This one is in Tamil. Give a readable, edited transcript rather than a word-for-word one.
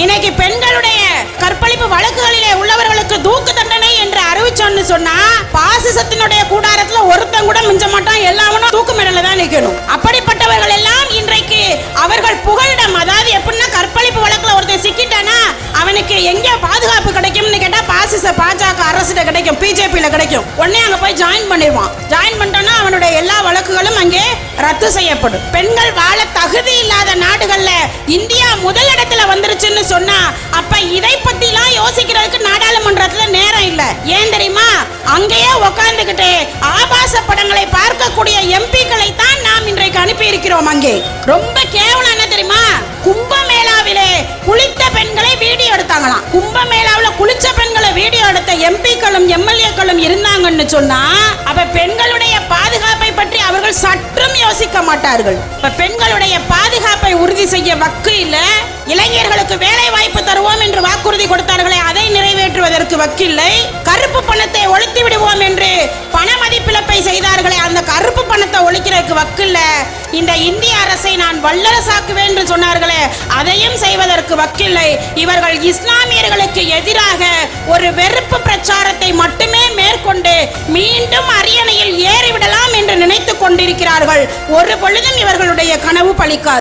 இன்னைக்கு பெண்களுடைய கற்பழிப்பு வழக்குகளிலே உள்ளவர்களுக்கு தூக்கு தண்டனை என்று அறிவிச்சோன்னு சொன்னா பாசிசத்தினுடைய கூடாரத்துல ஒருத்தன் கூட மிஞ்ச மாட்டான், எல்லாவனும் தூக்கு மேடையில தான் நிக்கணும். அப்படிப்பட்டவர்கள் எல்லாம் இன்றைக்கு அவர்கள் புகலிடம், அதாவது எப்படின்னா கற்பழிப்பு வழக்குல ஒருத்தன் சிக்கிட்டானா அவனுக்கு எங்க பாதுகாப்பு கிடைக்கும்னு கேட்டா பாஜக அரசுல கிடைக்கும், பிஜேபியில கிடைக்கும். உடனே அங்க போய் ஜாயின் பண்ணிடுவான். ஜாயின் பண்ணிட்டோம்னா அவனுடைய எல்லா வழக்குகளும் அங்கே ரத்து செய்யப்படும். பெண்கள் வாழ தகுதி இல்லாத நாடுகள்ல இந்தியா முதலிடத்துல வந்துருச்சுன்னு சொன்னா அப்ப இதை பத்திலாம் யோசிக்கிறதுக்கு நாடாளுமன்றத்துல நேரம் இல்ல. ஏன் தெரியுமா? அங்கேயே உட்கார்ந்துகிட்டு ஆபாச படங்களை பார்க்கக்கூடிய எம்பிக்களை தான் நாம் இன்றைக்கு அனுப்பி இருக்கிறோம். அங்கே ரொம்ப கேவலம் என்ன தெரியுமா? கும்பமேளாவிலே குளித்த பெண்களை வீடியோ எடுத்தாங்களாம். கும்பமேளாவில் குளிச்ச பெண்களை வீடியோ எடுத்த எம்பிக்களும் எம்எல்ஏக்களும் இருந்தாங்கன்னு சொன்னா அப்ப பெண்களுடைய பாதுகாப்பை பற்றி அவர்கள் சற்றும் யோசிக்க மாட்டார்கள். இப்ப பெண்களுடைய பாதுகாப்பை உறுதி செய்ய வக்கு இல்ல. இளைஞர்களுக்கு வேலை வாய்ப்பு தருவோம் என்று வாக்குறுதி கொடுத்தார்களே, அதை நிறைவேற்றுவதற்கு வக்கில்லை. கருப்பு பணத்தை ஒழித்து விடுவோம் என்று பண மதிப்பிழப்பை செய்தார்களே, அந்த கருப்பு பணத்தை ஒழிக்கிறதுக்கு வக்கில்ல. இந்த இந்திய அரசை நான் வல்லரசாக்குவேன் என்று சொன்னார்களே, அதையும் செய்வதற்கு வக்கில்லை. இவர்கள் இஸ்லாமியர்களுக்கு எதிராக ஒரு வெறுப்பு பிரச்சாரத்தை மட்டுமே மேற்கொண்டு மீண்டும் அரியணையில் ஏறிவிடலாம் என்று நினைத்துக் கொண்டிருக்கிறார்கள். ஒரு பொழுதும் இவர்களுடைய கனவு பலிக்காது.